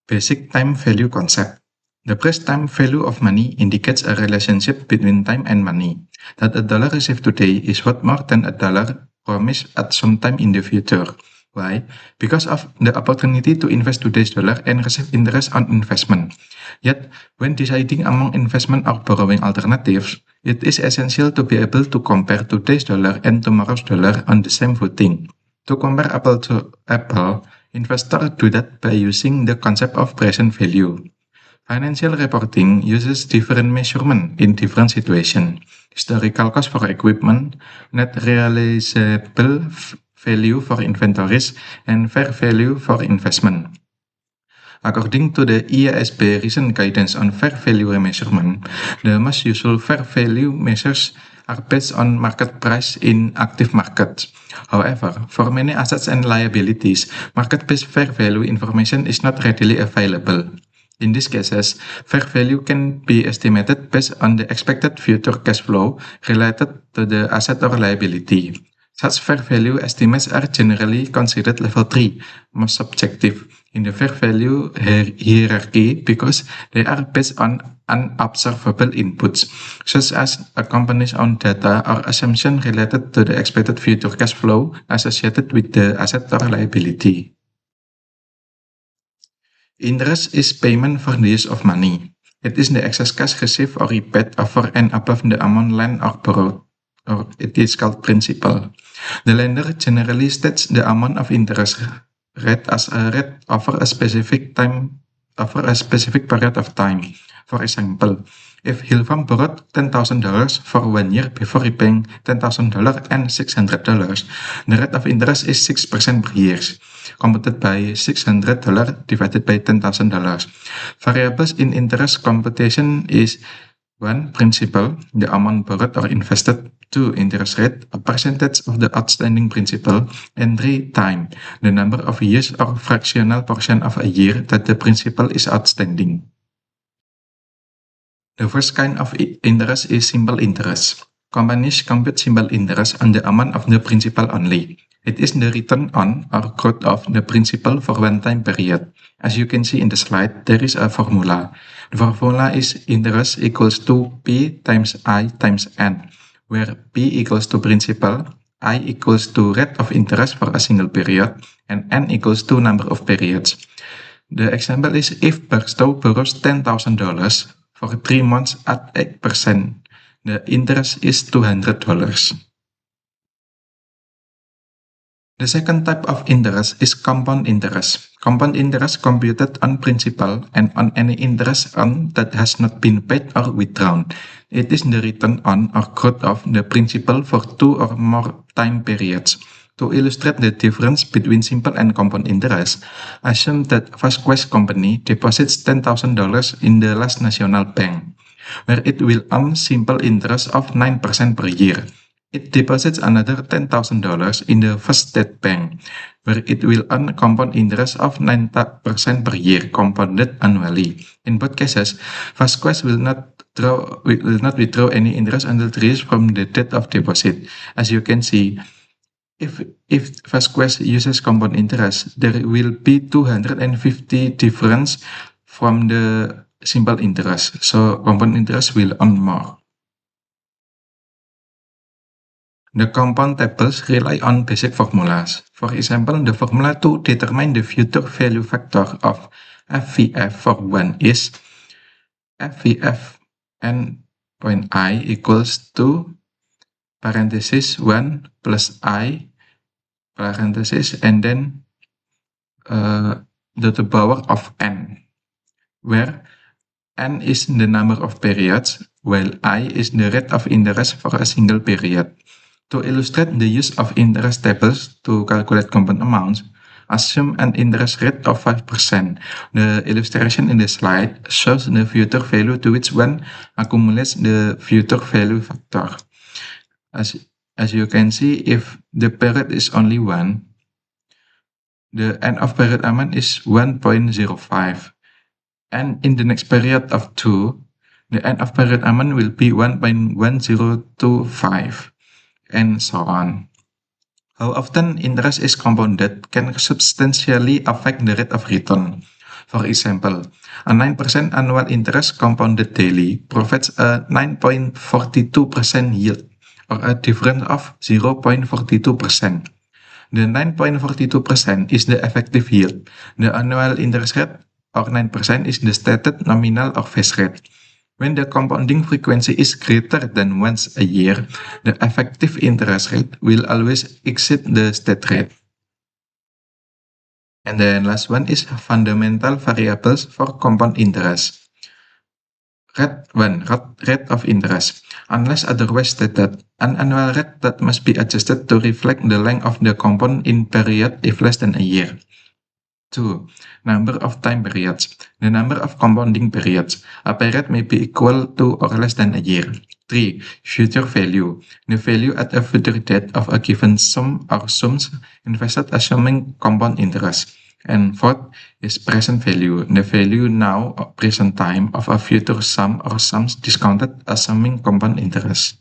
Basic time value concept. The present time value of money indicates a relationship between time and money. That a dollar received today is worth more than a dollar promised at some time in the future. Why? Because of the opportunity to invest today's dollar and receive interest on investment. Yet, when deciding among investment or borrowing alternatives, it is essential to be able to compare today's dollar and tomorrow's dollar on the same footing. To compare apple to apple, investors do that by using the concept of present value. Financial reporting uses different measurement in different situations. Historical cost for equipment, net realizable value for inventories, and fair value for investment. According to the IASB recent guidance on fair value measurement, the most usual fair value measures are based on market price in active markets. However, for many assets and liabilities, market-based fair value information is not readily available. In these cases, fair value can be estimated based on the expected future cash flow related to the asset or liability. Such fair value estimates are generally considered level 3, most subjective, in the fair value hierarchy because they are based on unobservable inputs, such as a company's own data or assumption related to the expected future cash flow associated with the asset or liability. Interest is payment for the use of money. It is the excess cash received or repaid over and above the amount lent or borrowed, or it is called principal. The lender generally states the amount of interest rate as a rate over a specific period of time. For example, if Hilfam borrowed $10,000 for 1 year before repaying $10,000 and $600, the rate of interest is 6% per year, computed by $600 divided by $10,000. Variables in interest computation is 1. Principal, the amount borrowed or invested. 2. Interest rate, a percentage of the outstanding principal. And 3. Time, the number of years or fractional portion of a year that the principal is outstanding. The first kind of interest is simple interest. Companies compute simple interest on the amount of the principal only. It is the return on or growth of the principal for one time period. As you can see in the slide, there is a formula. The formula is interest equals to P times I times N, where P equals to principal, I equals to rate of interest for a single period, and N equals to number of periods. The example is if Barstow borrows $10,000 for 3 months at 8%, the interest is $200. The second type of interest is compound interest. Compound interest computed on principal and on any interest earned that has not been paid or withdrawn. It is the return on or growth of the principal for 2 or more time periods. To illustrate the difference between simple and compound interest, assume that Vasquez Company deposits $10,000 in the Last National Bank, where it will earn simple interest of 9% per year. It deposits another $10,000 in the First State Bank, where it will earn compound interest of 9% per year, compounded annually. In both cases, Vasquez will not withdraw any interest until 3 years from the date of deposit. As you can see, if Vasquez uses compound interest, there will be 250 difference from the simple interest. So compound interest will earn more. The compound tables rely on basic formulas. For example, the formula to determine the future value factor of FVF for 1 is FVF n point I equals to parenthesis 1 plus I parenthesis and then the power of n, where n is the number of periods, while I is the rate of interest for a single period. To illustrate the use of interest tables to calculate compound amounts, assume an interest rate of 5%. The illustration in the slide shows the future value to which one accumulates the future value factor. As you can see, if the period is only 1, the end of period amount is 1.05. And in the next period of 2, the end of period amount will be 1.1025. And so on. How often interest is compounded can substantially affect the rate of return. For example, a 9% annual interest compounded daily provides a 9.42% yield, or a difference of 0.42%. The 9.42% is the effective yield. The annual interest rate, or 9%, is the stated nominal or face rate. When the compounding frequency is greater than once a year, the effective interest rate will always exceed the state rate. And then last one is fundamental variables for compound interest. Rate of interest. Unless otherwise stated, an annual rate that must be adjusted to reflect the length of the compound in period if less than a year. 2. Number of time periods. The number of compounding periods. A period may be equal to or less than a year. 3. Future value. The value at a future date of a given sum or sums invested assuming compound interest. And fourth is present value. The value now or present time of a future sum or sums discounted assuming compound interest.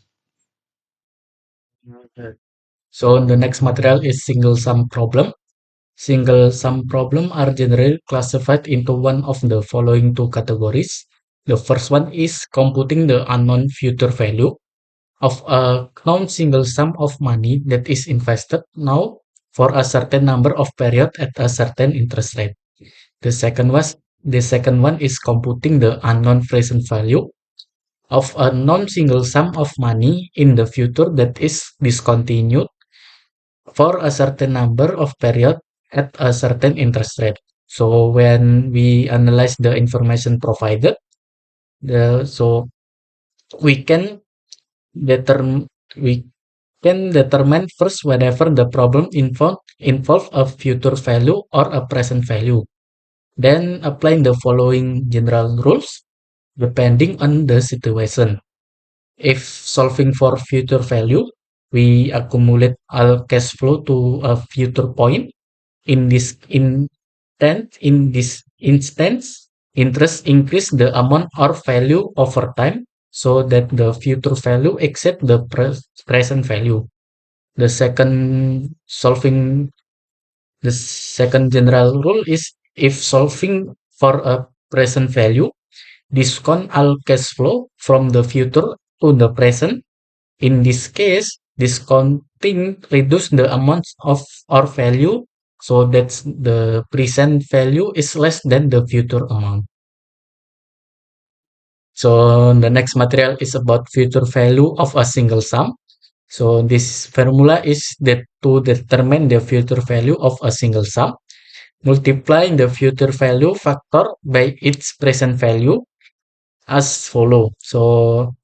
Okay. So the next material is single sum problem. Single sum problem are generally classified into one of the following two categories. The first one is computing the unknown future value of a known single sum of money that is invested now for a certain number of period at a certain interest rate. The second one is computing the unknown present value of a non-single sum of money in the future that is discontinued for a certain number of period at a certain interest rate. So when we analyze the information provided, so we can determine we can determine first whenever the problem involve a future value or a present value. Then applying the following general rules depending on the situation. If solving for future value, we accumulate all cash flow to a future point. In this instance, interest increase the amount or value over time so that the future value exceed the present value. The second solving the second general rule is if solving for a present value, discount all cash flow from the future to the present. In this case, discounting reduce the amount of our value so that the present value is less than the future amount. So the next material is about future value of a single sum. So this formula is that to determine the future value of a single sum, multiplying the future value factor by its present value as follow. So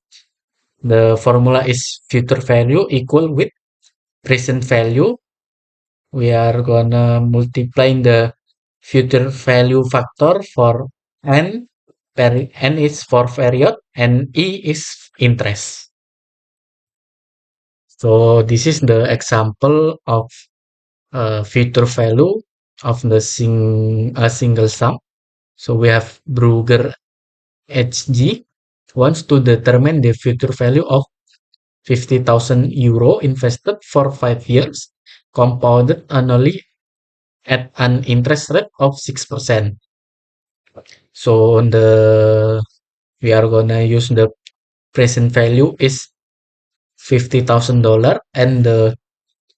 the formula is future value equal with present value. We are gonna multiplying the future value factor for n. N is for period and E is interest. So this is the example of future value of the a single sum. So we have Brugger HG wants to determine the future value of 50,000 euro invested for 5 years, compounded annually at an interest rate of 6%. So we are gonna use the present value is $50,000 and the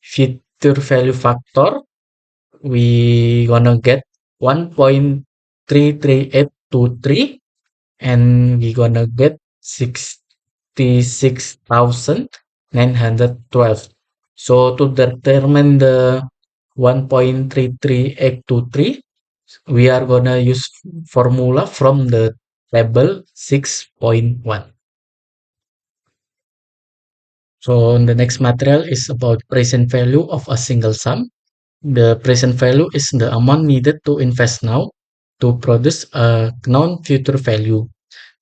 future value factor we gonna get 1.33823 and we gonna get 66,912. So to determine the 1.33823, we are gonna use formula from the table 6.1. So the next material is about present value of a single sum. The present value is the amount needed to invest now to produce a known future value.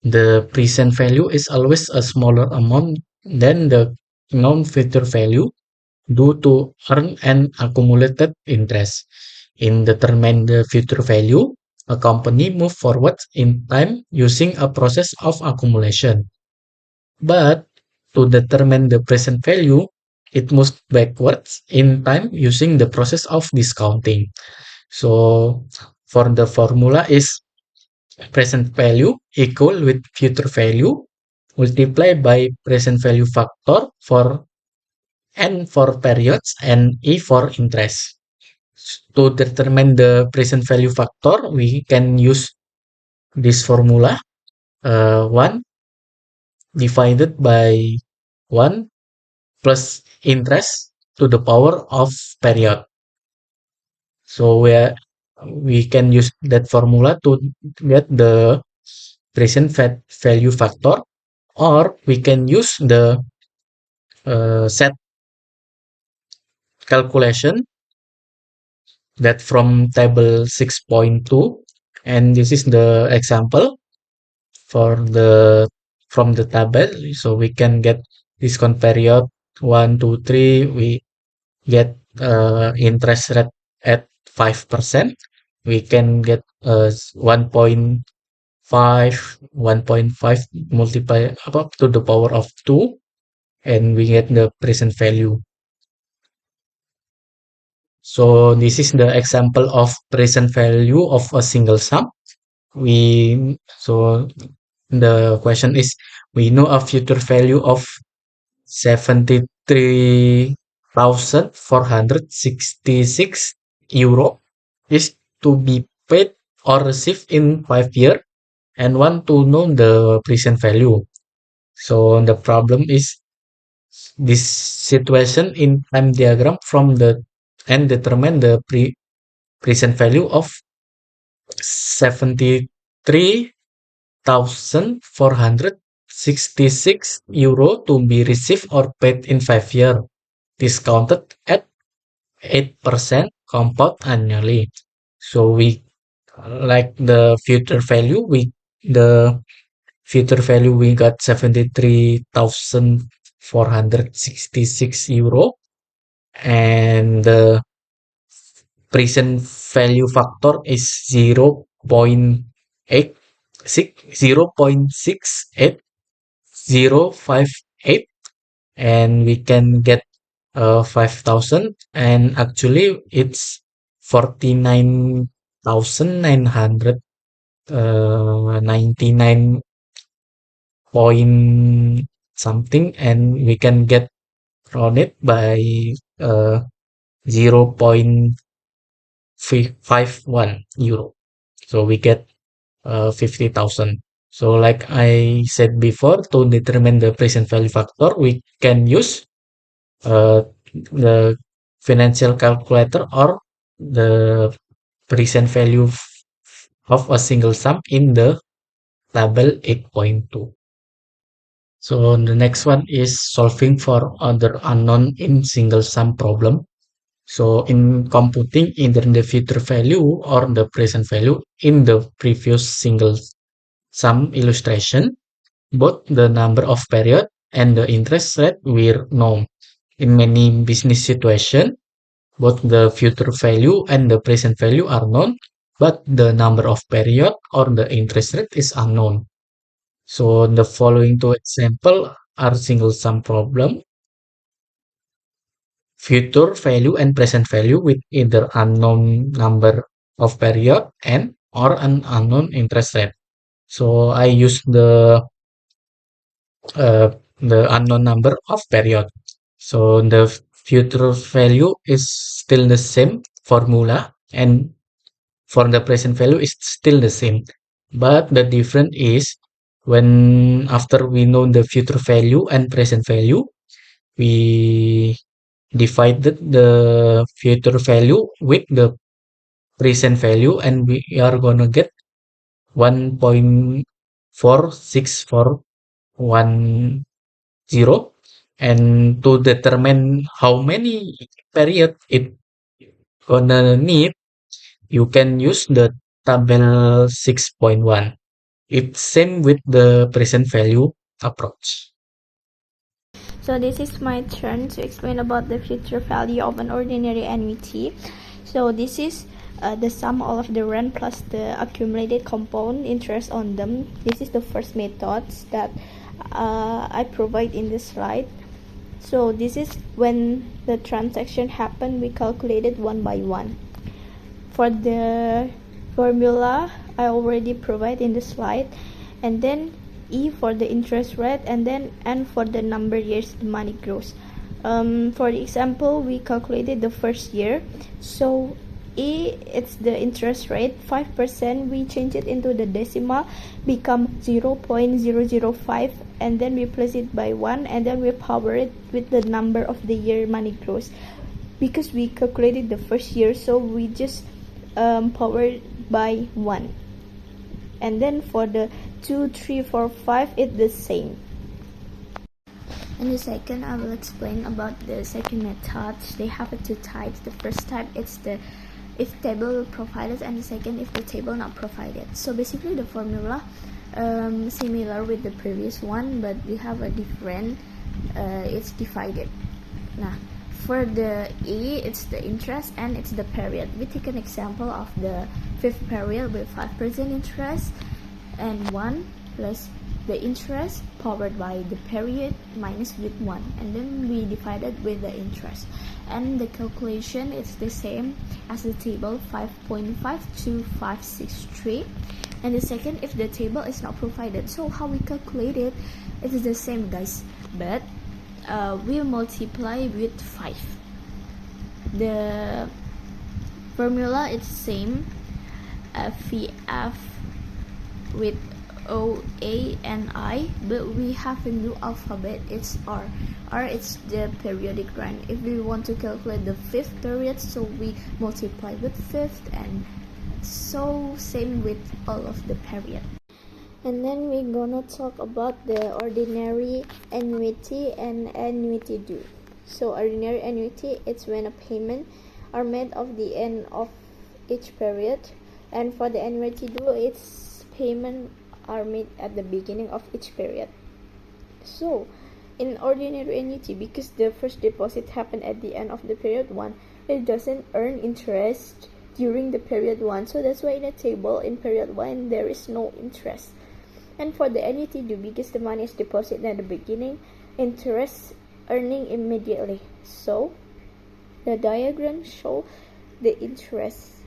The present value is always a smaller amount than the known future value due to earned and accumulated interest. In determining the future value, a company move forward in time using a process of accumulation. But to determine the present value, it moves backwards in time using the process of discounting. So for the formula is present value equal with future value multiplied by present value factor for N for periods and E for interest. To determine the present value factor, we can use this formula 1 divided by 1 plus interest to the power of period. So we can use that formula to get the present value factor, or we can use the set calculation that from table 6.2, and this is the example for the from the table. So we can get discount period 1, 2, 3. We get interest rate at 5%. We can get 1.5 multiply up to the power of 2, and we get the present value. So this is the example of present value of a single sum. So the question is, we know a future value of 73,466 euro is to be paid or received in 5 years, and want to know the present value. So the problem is this situation in time diagram from the and determine the present value of 73,466 euro to be received or paid in 5 years, discounted at 8% compound annually. So we like the future value, we got 73,466 euro, and the present value factor is 0.68058, and we can get 5,000, and actually it's 49,999 point something, and we can get rounded by 0.51 euro. So we get 50,000. So like I said before, to determine the present value factor, we can use the financial calculator or the present value of a single sum in the table 8.2. So the next one is solving for other unknown in single sum problem. So in computing either the future value or the present value in the previous single sum illustration, both the number of period and the interest rate were known. In many business situations, both the future value and the present value are known, but the number of period or the interest rate is unknown. So the following two examples are single sum problem. Future value and present value with either unknown number of period and or an unknown interest rate. So I use the unknown number of period. So the future value is still the same formula, and for the present value is still the same. But the difference is when after we know the future value and present value, we divided the future value with the present value, and we are gonna get 1.4641, and to determine how many period it gonna need, you can use the table 6.1. It's same with the present value approach. So this is my turn to explain about the future value of an ordinary annuity. So this is the sum of the rent plus the accumulated compound interest on them. This is the first methods that I provide in this slide. So this is when the transaction happened, we calculated one by one. For the formula I already provide in the slide, and then E for the interest rate, and then N for the number years the money grows. For the example, we calculated the first year, so E, it's the interest rate, 5%, we change it into the decimal, become 0.005, and then we replace it by 1, and then we power it with the number of the year money grows. Because we calculated the first year, so we just power it by 1. And then for the 2, 3, 4, 5, it's the same. In the second, I will explain about the second method. They have two types. The first type, it's the if table provided, and the second if the table not provided. So basically the formula similar with the previous one, but we have a different, it's divided. Now for the E, it's the interest, and it's the period. We take an example of the fifth period with 5% interest, and 1 plus the interest powered by the period minus with 1, and then we divide it with the interest, and the calculation is the same as the table, 5.52563. And the second, if the table is not provided, so how we calculate it, it is the same, guys, but we'll multiply with 5. The formula is same, FVF with O, A, and I, but we have a new alphabet, it's R. R, it's the periodic run. If we want to calculate the fifth period, so we multiply with fifth, and so same with all of the period. And then we're gonna talk about the ordinary annuity and annuity due. So ordinary annuity, it's when a payment are made of the end of each period, and for the annuity due, it's payment are made at the beginning of each period. So in ordinary annuity, because the first deposit happened at the end of the period 1, it doesn't earn interest during the period 1, so that's why in the table in period 1 there is no interest. And for the annuity due, because the money is deposited at the beginning, interest earning immediately. So the diagram show the interest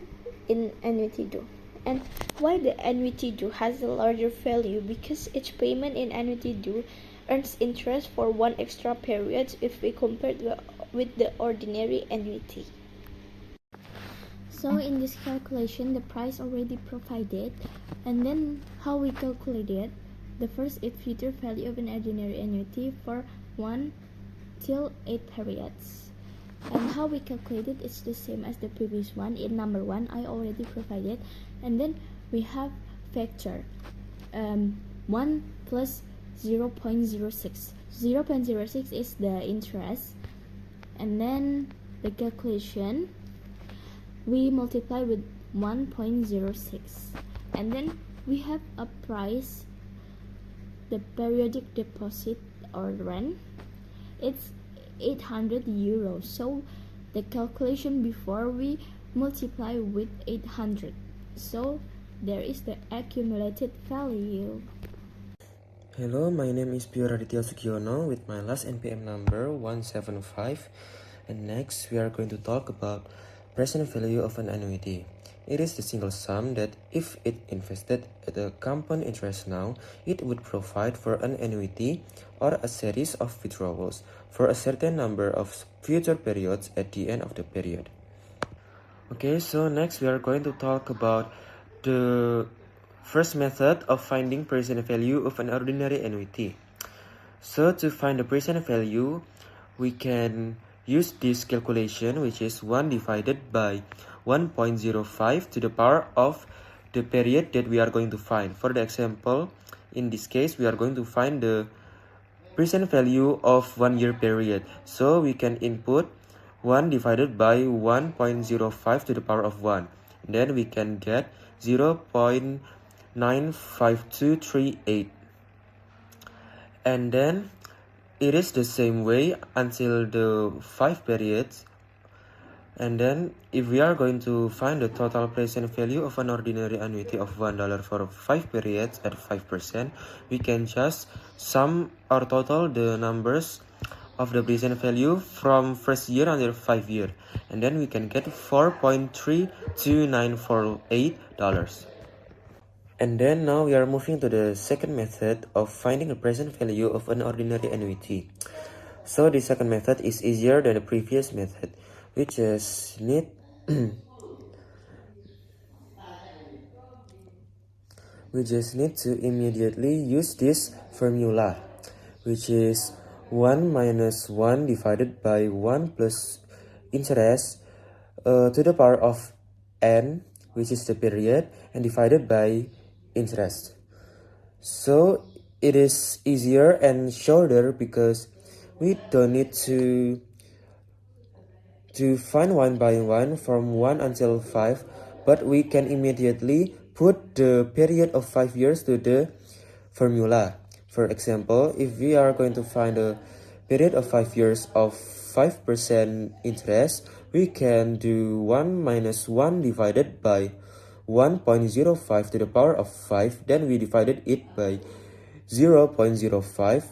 in annuity due. And why the annuity due has a larger value? Because each payment in annuity due earns interest for 1 extra period if we compare with the ordinary annuity. So in this calculation, the price already provided, and then how we calculate it. The first is future value of an ordinary annuity for 1 till 8 periods. And how we calculate it is the same as the previous one. In number 1, I already provided, and then we have factor 1 plus 0.06. 0.06 is the interest, and then the calculation we multiply with 1.06, and then we have a price, the periodic deposit or rent, it's 800 euros. So the calculation before we multiply with 800, so there is the accumulated value. Hello, my name is Pio Raditya Sugiono with my last NPM number 175, and next we are going to talk about present value of an annuity. It is the single sum that if it invested at a compound interest now, it would provide for an annuity or a series of withdrawals for a certain number of future periods at the end of the period. Okay, so next we are going to talk about the first method of finding present value of an ordinary annuity. So to find the present value, we can use this calculation, which is 1 divided by 1.05 to the power of the period that we are going to find. For the example, in this case, we are going to find the present value of 1 year period. So we can input 1 divided by 1.05 to the power of 1. Then we can get 0.95238. And then it is the same way until the 5 periods. And then if we are going to find the total present value of an ordinary annuity of $1 for 5 periods at 5%, we can just sum or total the numbers of the present value from first year until 5 year, and then we can get $4.32948. And then now we are moving to the second method of finding the present value of an ordinary annuity. So the second method is easier than the previous method. We just need to immediately use this formula, which is 1 minus 1 divided by 1 plus interest to the power of n, which is the period, and divided by interest. So it is easier and shorter because we don't need to find one by one from 1 until 5, but we can immediately put the period of 5 years to the formula. For example, if we are going to find a period of 5 years of 5% interest, we can do 1 minus 1 divided by 1.05 to the power of 5, then we divided it by 0.05,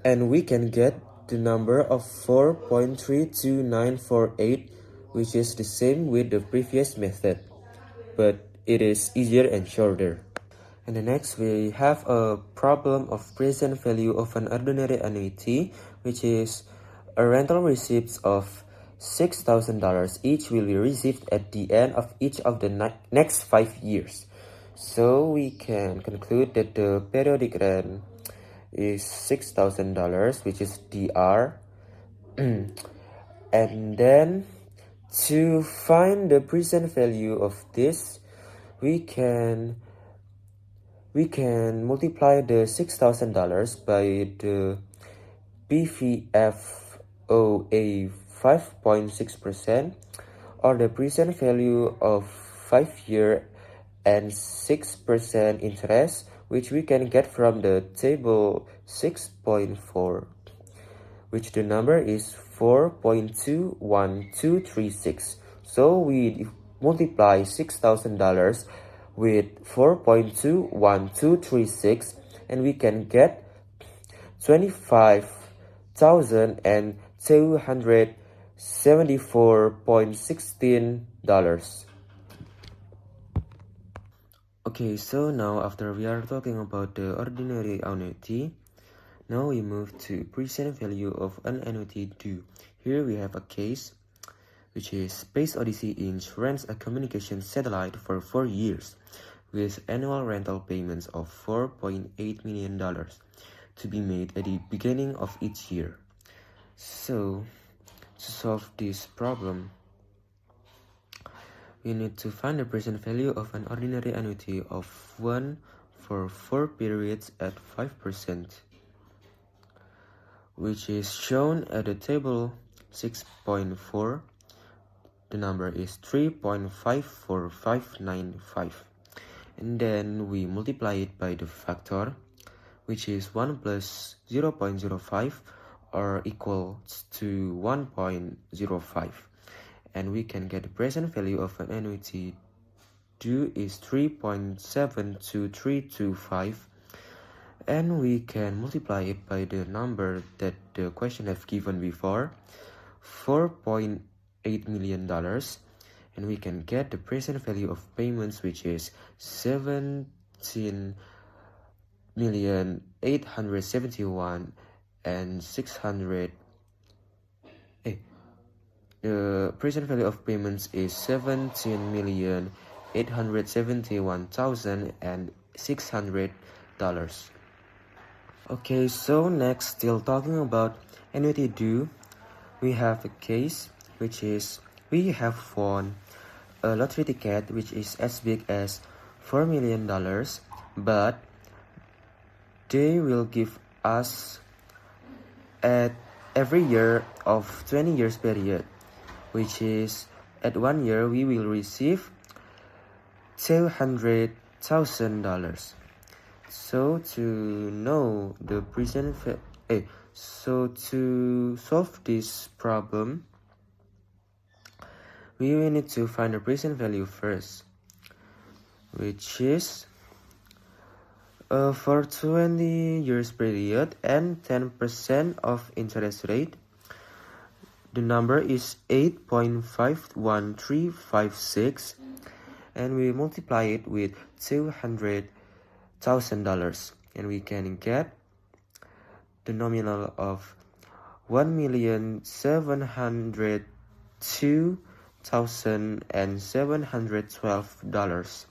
and we can get the number of 4.32948, which is the same with the previous method, but it is easier and shorter. And the next we have a problem of present value of an ordinary annuity, which is a rental receipts of $6,000 each will be received at the end of each of the next 5 years. So we can conclude that the periodic rent is $6,000, which is DR. And then to find the present value of this, we can multiply the $6,000 by the BVFOA 5.6%, or the present value of 5 year and 6% interest, which we can get from the table 6.4, which the number is 4.21236. So we multiply $6,000 with 4.21236, and we can get $25,274.16. Okay, so now after we are talking about the ordinary annuity, now we move to present value of an annuity due. Here we have a case, which is Space Odyssey Inc. rents a communication satellite for 4 years with annual rental payments of $4.8 million to be made at the beginning of each year. So, to solve this problem, we need to find the present value of an ordinary annuity of 1 for 4 periods at 5%, which is shown at the table 6.4. The number is 3.54595, and then we multiply it by the factor, which is 1 plus 0.05 or equals to 1.05, and we can get the present value of an annuity due is 3.72325, and we can multiply it by the number that the question have given before, $4.8 million, and we can get the present value of payments, which is $17,871,600. The present value of payments is $17,871,600. Okay, so next, still talking about annuity due, we have a case which is we have won a lottery ticket which is as big as $4 million, but they will give us at every year of 20 years period, which is at 1 year we will receive $200,000. So to know the present so to solve this problem, we will need to find the present value first, which is For 20 years period and 10% of interest rate, the number is 8.51356, and we multiply it with $200,000, and we can get the nominal of $1,702,712.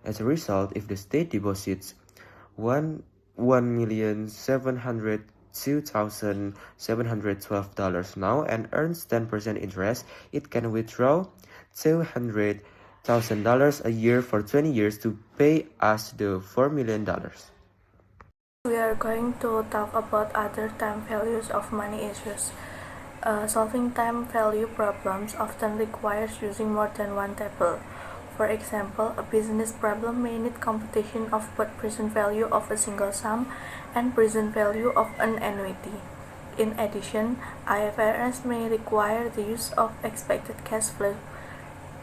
As a result, if the state deposits $1,702,712 now and earns 10% interest, it can withdraw $200,000 a year for 20 years to pay us the $4 million. We are going to talk about other time values of money issues. Solving time value problems often requires using more than one table. For example, a business problem may need computation of both present value of a single sum and present value of an annuity. In addition, IFRS may require the use of expected cash flow.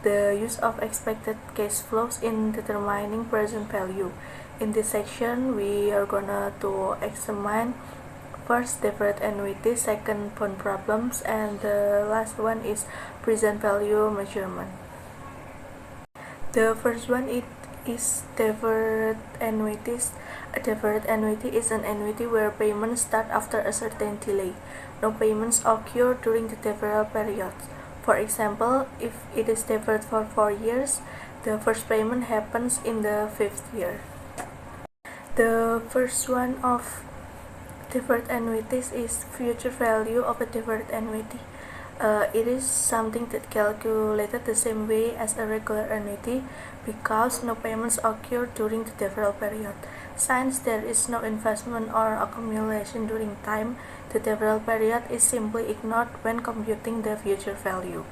The use of expected cash flows in determining present value. In this section, we are gonna to examine first deferred annuity, second bond problems, and the last one is present value measurement. The first one is deferred annuities. A deferred annuity is an annuity where payments start after a certain delay. No payments occur during the deferral period. For example, if it is deferred for 4 years, the first payment happens in the 5th year. The first one of deferred annuities is future value of a deferred annuity. It is something that calculated the same way as a regular annuity because no payments occur during the deferral period. Since there is no investment or accumulation during time, the deferral period is simply ignored when computing the future value.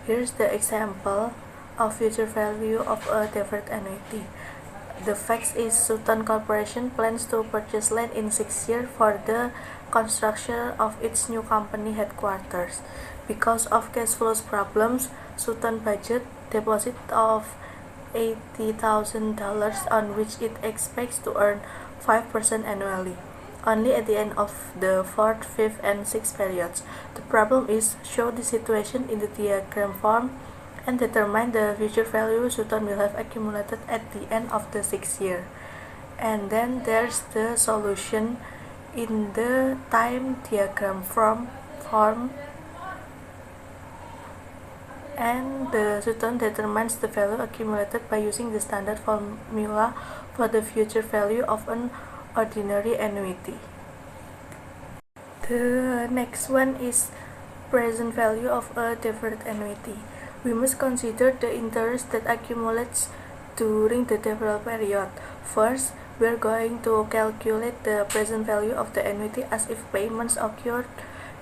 Here's the example of future value of a deferred annuity. The fact is Sutton Corporation plans to purchase land in 6 years for the construction of its new company headquarters. Because of cash flows problems, Sutton budget deposit of $80,000 on which it expects to earn 5% annually. Only at the end of the 4th, 5th, and 6th periods. The problem is show the situation in the diagram form and determine the future value Sutton will have accumulated at the end of the 6th year. And then there's the solution in the time diagram form, and the Sutton determines the value accumulated by using the standard formula for the future value of an ordinary annuity. The next one is present value of a deferred annuity. We must consider the interest that accumulates during the deferral period. First, we are going to calculate the present value of the annuity as if payments occurred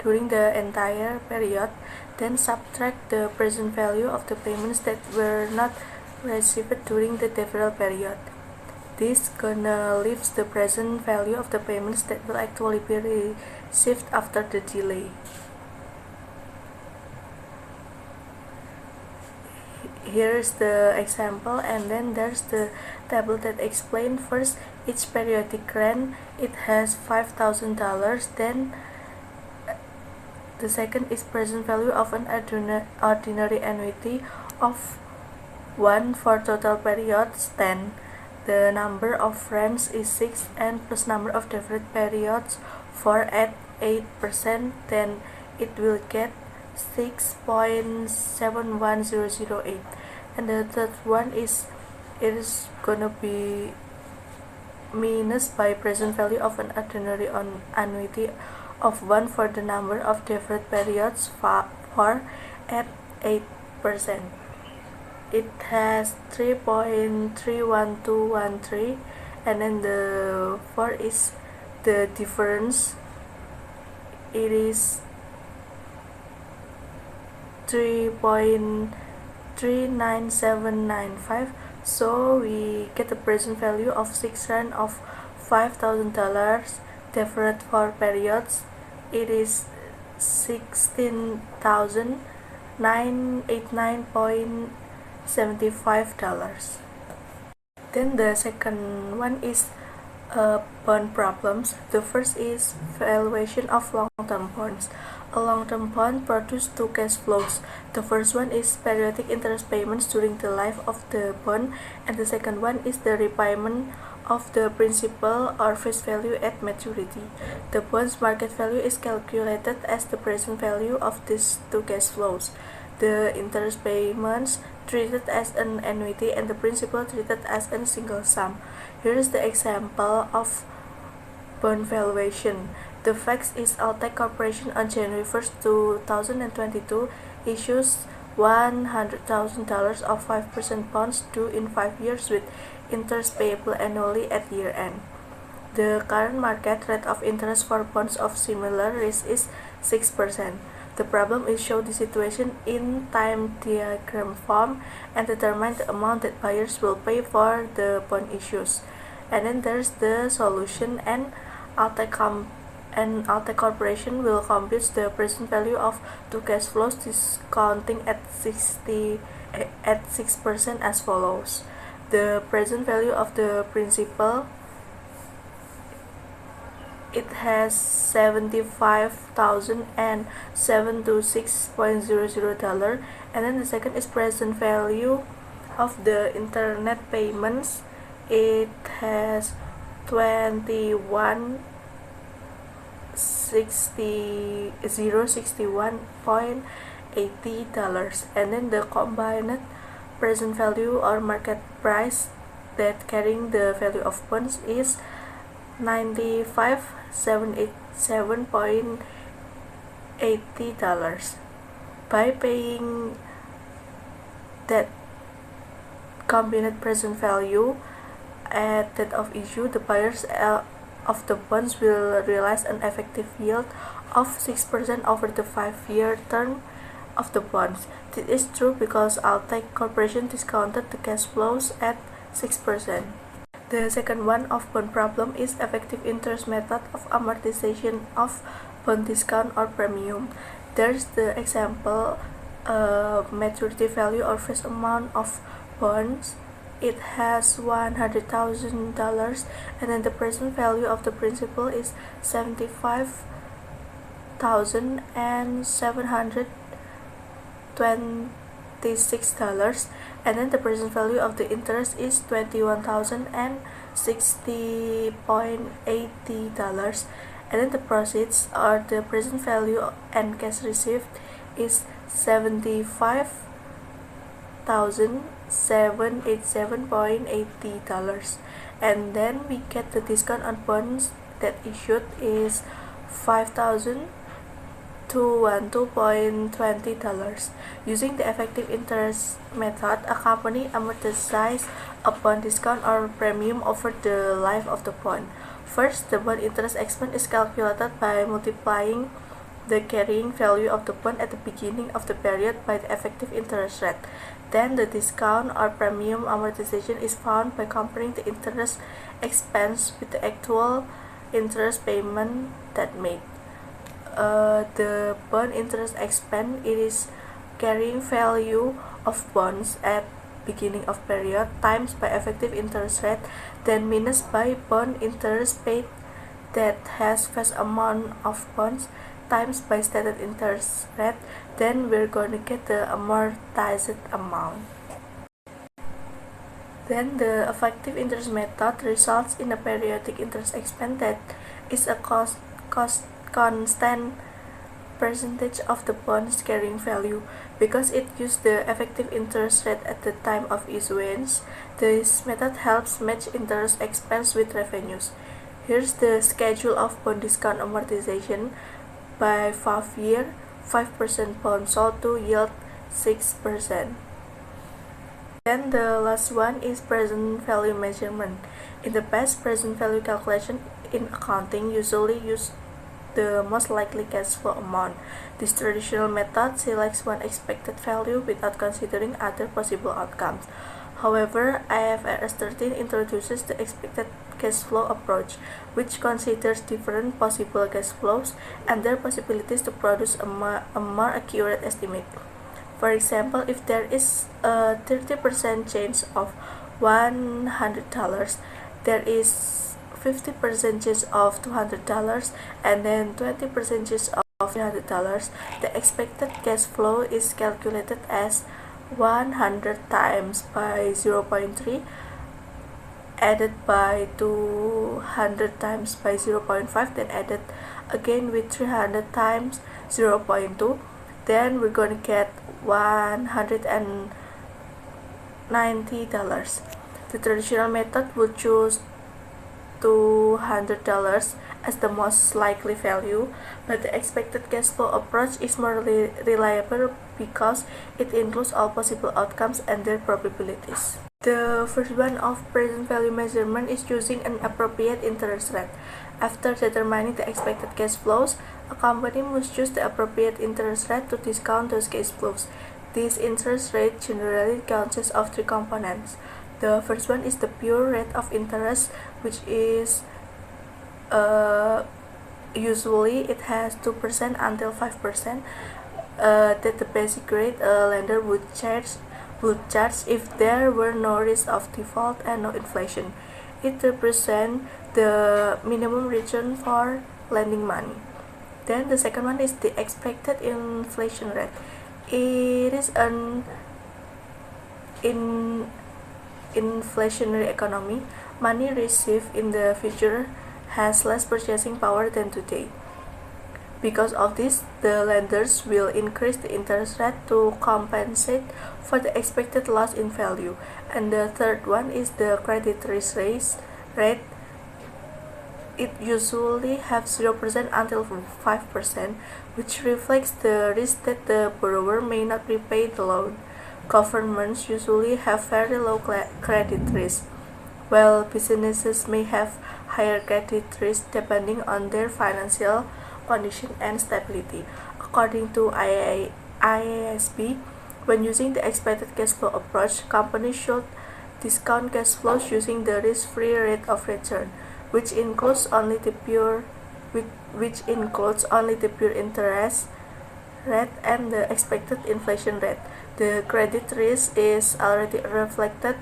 during the entire period, then subtract the present value of the payments that were not received during the deferral period. This gonna leaves the present value of the payments that will actually be received after the delay. Here's the example, and then there's the table that explains first each periodic rent. It has $5,000. Then the second is present value of an ordinary annuity of 1 for total periods 10. The number of rents is 6 and plus number of deferred periods 4 at 8%. Then it will get 6.71008. And the third one is it is gonna be minus by present value of an ordinary annuity of 1 for the number of deferred periods 4 at 8%. It has 3.31213, and then the 4 is the difference. It is 3.39795. So we get the present value of 6 rand of $5,000 deferred for periods. It is $16,989.75. Then the second one is bond problems. The first is valuation of long-term bonds. A long-term bond produces two cash flows. The first one is periodic interest payments during the life of the bond, and the second one is the repayment of the principal or face value at maturity. The bond's market value is calculated as the present value of these two cash flows. The interest payments treated as an annuity and the principal treated as a single sum. Here is the example of bond valuation. The fact is Altec Corporation on January 1st, 2022 issues $100,000 of 5% bonds due in 5 years with interest payable annually at year end. The current market rate of interest for bonds of similar risk is 6%. The problem is show the situation in time diagram form and determine the amount that buyers will pay for the bond issues. And then there's the solution, and Altec Corporation will compute the present value of two cash flows discounting at 6% as follows. The present value of the principal, it has $75,076.00, and then the second is present value of the internet payments. It has $21,061.80, and then the combined present value or market price that carrying the value of bonds is $95,787.80. By paying that combined present value at date of issue, the buyers of the bonds will realize an effective yield of 6% over the 5-year term of the bonds. This is true because Altec Corporation discounted the cash flows at 6%. The second one of bond problem is effective interest method of amortization of bond discount or premium. There's the example maturity value or face amount of bonds. It has $100,000, and then the present value of the principal is $75,726, and then the present value of the interest is $21,060.80, and then the proceeds or the present value and cash received is $75,787.80, and then we get the discount on bonds that issued is $5,212.20. Using the effective interest method, a company amortizes a bond discount or premium over the life of the bond. First, the bond interest expense is calculated by multiplying the carrying value of the bond at the beginning of the period by the effective interest rate. Then the discount or premium amortization is found by comparing the interest expense with the actual interest payment that made. The bond interest expense, it is carrying value of bonds at beginning of period times by effective interest rate, then minus by bond interest paid that has face amount of bonds times by stated interest rate, then we're going to get the amortized amount. Then the effective interest method results in a periodic interest expense that is a constant percentage of the bond's carrying value. Because it used the effective interest rate at the time of issuance, this method helps match interest expense with revenues. Here's the schedule of bond discount amortization by 5 year, 5% bond sold to yield 6%. Then the last one is present value measurement. In the past, present value calculation in accounting usually use the most likely cash flow amount. This traditional method selects one expected value without considering other possible outcomes. However, IFRS 13 introduces the expected cash flow approach, which considers different possible cash flows and their possibilities to produce a more accurate estimate. For example, if there is a 30% change of $100, there is 50% of $200 and then 20% of $300, the expected cash flow is calculated as 100 times by 0.3 added by 200 times by 0.5, then added again with 300 times 0.2, then we're going to get $190. The traditional method would choose $200 as the most likely value, but the expected cash flow approach is more reliable because it includes all possible outcomes and their probabilities. The first one of present value measurement is choosing an appropriate interest rate. After determining the expected cash flows, a company must choose the appropriate interest rate to discount those cash flows. This interest rate generally consists of three components. The first one is the pure rate of interest, which is usually it has 2% until 5%, that the basic rate a lender would charge if there were no risk of default and no inflation. It represents the minimum return for lending money. Then the second one is the expected inflation rate. It is an inflationary economy. Money received in the future has less purchasing power than today. Because of this, the lenders will increase the interest rate to compensate for the expected loss in value. And the third one is the credit risk rate. It usually has 0% until 5%, which reflects the risk that the borrower may not repay the loan. Governments usually have very low credit risk, while businesses may have higher credit risk depending on their financial condition and stability. According to IASB, when using the expected cash flow approach, companies should discount cash flows using the risk-free rate of return, which includes only the pure interest rate and the expected inflation rate. The credit risk is already reflected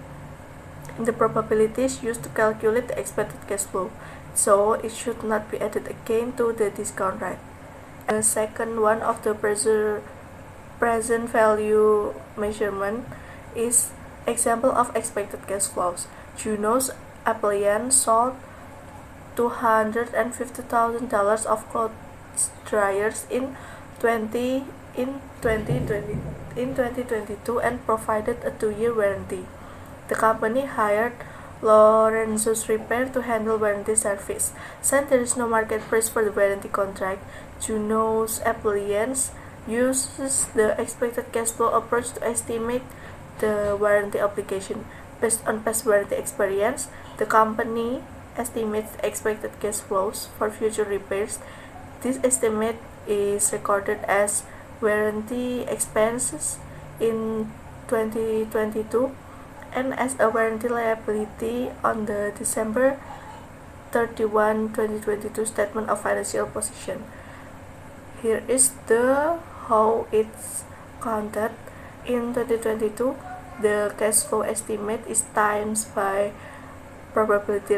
in the probabilities used to calculate the expected cash flow, so it should not be added again to the discount rate. The second one of the present value measurement is example of expected cash flows. Juno's appliance sold $250,000 of clothes dryers in 2022 and provided a 2-year warranty. The company hired Lorenzo's Repair to handle warranty service. Since there is no market price for the warranty contract, Juno's Appliance uses the expected cash flow approach to estimate the warranty obligation. Based on past warranty experience, the company estimates expected cash flows for future repairs. This estimate is recorded as warranty expenses in 2022 and as a warranty liability on the December 31, 2022 statement of financial position. Here is the how it's counted. In 2022, the cash flow estimate is times by probability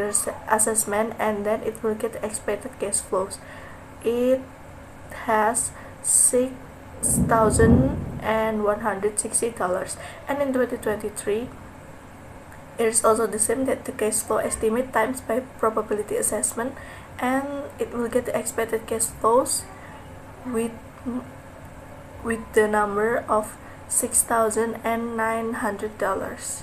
assessment, and then it will get expected cash flows. It has $6,160, and in 2023 it is also the same, that the cash flow estimate times by probability assessment, and it will get the expected cash flows with the number of $6,900.